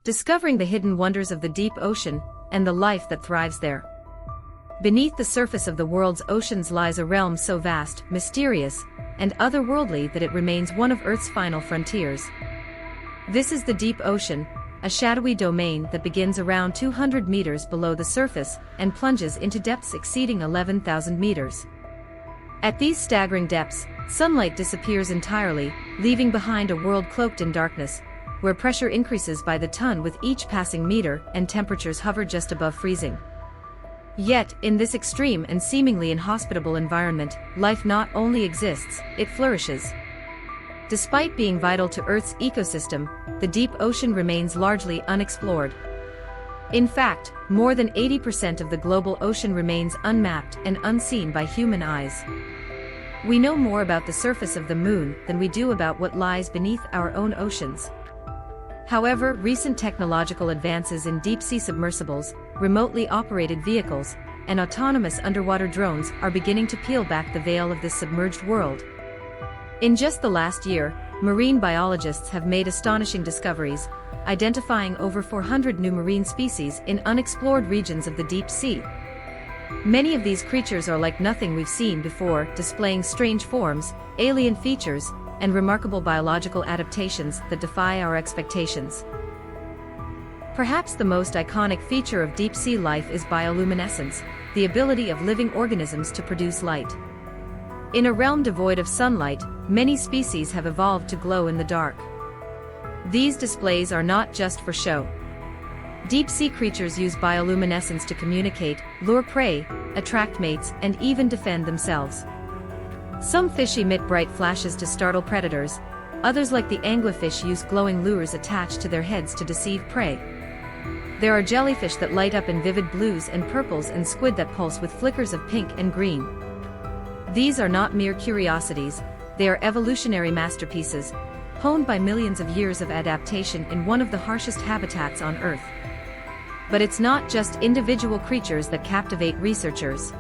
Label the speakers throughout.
Speaker 1: discovering the hidden wonders of the deep ocean and the life that thrives there. Beneath the surface of the world's oceans lies a realm so vast, mysterious, and otherworldly that it remains one of Earth's final frontiers. This is the deep ocean, a shadowy domain that begins around 200 meters below the surface and plunges into depths exceeding 11,000 meters. At these staggering depths, sunlight disappears entirely, leaving behind a world cloaked in darkness, where pressure increases by the ton with each passing meter and temperatures hover just above freezing. Yet, in this extreme and seemingly inhospitable environment, life not only exists, it flourishes. Despite being vital to Earth's ecosystem, the deep ocean remains largely unexplored. In fact, more than 80% of the global ocean remains unmapped and unseen by human eyes. We know more about the surface of the moon than we do about what lies beneath our own oceans. However, recent technological advances in deep-sea submersibles, remotely operated vehicles, and autonomous underwater drones are beginning to peel back the veil of this submerged world. In just the last year, marine biologists have made astonishing discoveries, identifying over 400 new marine species in unexplored regions of the deep sea. Many of these creatures are like nothing we've seen before, displaying strange forms, alien features, and remarkable biological adaptations that defy our expectations. Perhaps the most iconic feature of deep-sea life is bioluminescence, the ability of living organisms to produce light. In a realm devoid of sunlight, many species have evolved to glow in the dark. These displays are not just for show. Deep-sea creatures use bioluminescence to communicate, lure prey, attract mates, and even defend themselves. Some fish emit bright flashes to startle predators, others like the anglerfish use glowing lures attached to their heads to deceive prey. There are jellyfish that light up in vivid blues and purples and squid that pulse with flickers of pink and green. These are not mere curiosities, they are evolutionary masterpieces, honed by millions of years of adaptation in one of the harshest habitats on Earth. But it's not just individual creatures that captivate researchers.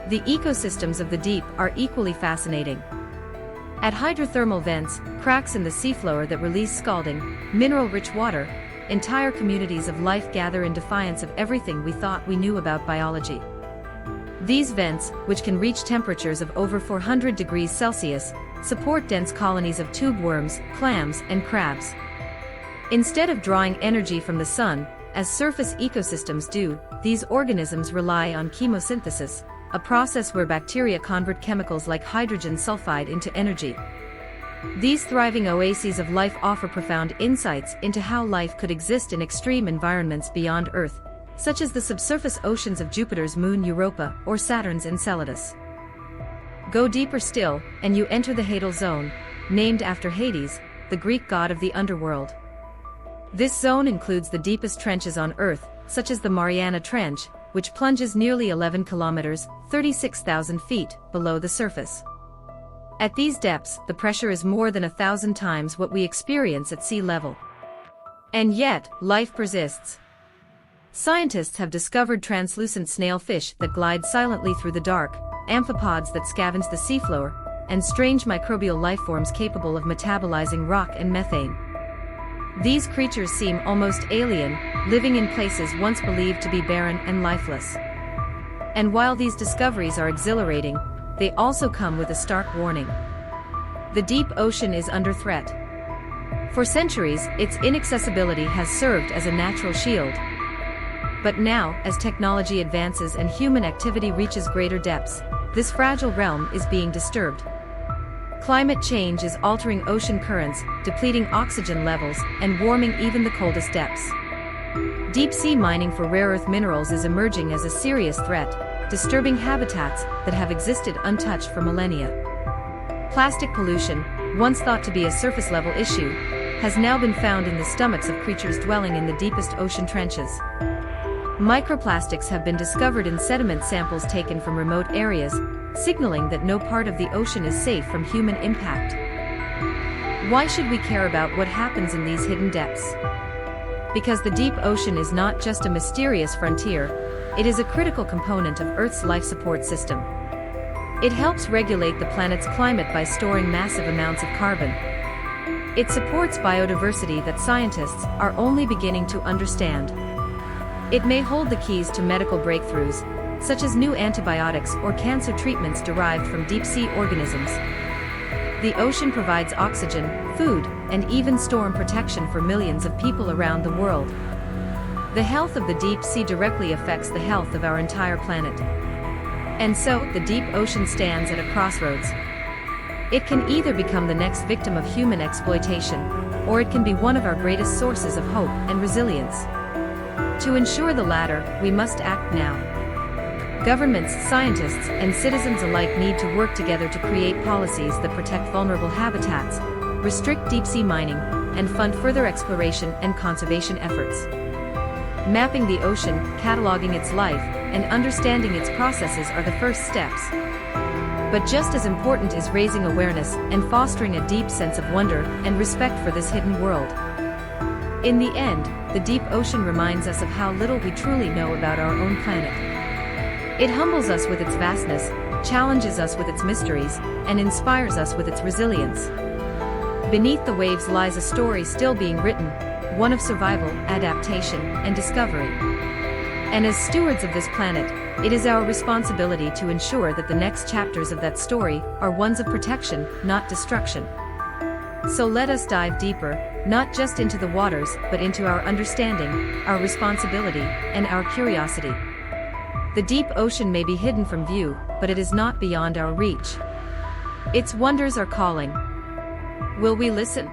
Speaker 1: The ecosystems of the deep are equally fascinating. At hydrothermal vents, cracks in the seafloor that release scalding, mineral-rich water, entire communities of life gather in defiance of everything we thought we knew about biology. These vents, which can reach temperatures of over 400 degrees Celsius, support dense colonies of tube worms, clams, and crabs. Instead of drawing energy from the sun, as surface ecosystems do, these organisms rely on chemosynthesis, a process where bacteria convert chemicals like hydrogen sulfide into energy. These thriving oases of life offer profound insights into how life could exist in extreme environments beyond Earth, such as the subsurface oceans of Jupiter's moon Europa or Saturn's Enceladus. Go deeper still, and you enter the Hadal Zone, named after Hades, the Greek god of the underworld. This zone includes the deepest trenches on Earth, such as the Mariana Trench, which plunges nearly 11 kilometers, 36,000 feet, below the surface. At these depths, the pressure is more than 1,000 times what we experience at sea level. And yet, life persists. Scientists have discovered translucent snailfish that glide silently through the dark, amphipods that scavenge the seafloor, and strange microbial lifeforms capable of metabolizing rock and methane. These creatures seem almost alien, living in places once believed to be barren and lifeless. And while these discoveries are exhilarating, they also come with a stark warning. The deep ocean is under threat. For centuries, its inaccessibility has served as a natural shield. But now, as technology advances and human activity reaches greater depths, this fragile realm is being disturbed. Climate change is altering ocean currents, depleting oxygen levels, and warming even the coldest depths. Deep-sea mining for rare earth minerals is emerging as a serious threat, disturbing habitats that have existed untouched for millennia. Plastic pollution, once thought to be a surface-level issue, has now been found in the stomachs of creatures dwelling in the deepest ocean trenches. Microplastics have been discovered in sediment samples taken from remote areas, signaling that no part of the ocean is safe from human impact. Why should we care about what happens in these hidden depths? Because the deep ocean is not just a mysterious frontier, it is a critical component of Earth's life support system. It helps regulate the planet's climate by storing massive amounts of carbon. It supports biodiversity that scientists are only beginning to understand. It may hold the keys to medical breakthroughs, such as new antibiotics or cancer treatments derived from deep-sea organisms. The ocean provides oxygen, food, and even storm protection for millions of people around the world. The health of the deep sea directly affects the health of our entire planet. And so, the deep ocean stands at a crossroads. It can either become the next victim of human exploitation, or it can be one of our greatest sources of hope and resilience. To ensure the latter, we must act now. Governments, scientists, and citizens alike need to work together to create policies that protect vulnerable habitats, restrict deep-sea mining, and fund further exploration and conservation efforts. Mapping the ocean, cataloging its life, and understanding its processes are the first steps. But just as important is raising awareness and fostering a deep sense of wonder and respect for this hidden world. In the end, the deep ocean reminds us of how little we truly know about our own planet. It humbles us with its vastness, challenges us with its mysteries, and inspires us with its resilience. Beneath the waves lies a story still being written, one of survival, adaptation, and discovery. And as stewards of this planet, it is our responsibility to ensure that the next chapters of that story are ones of protection, not destruction. So let us dive deeper, not just into the waters, but into our understanding, our responsibility, and our curiosity. The deep ocean may be hidden from view, but it is not beyond our reach. Its wonders are calling. Will we listen?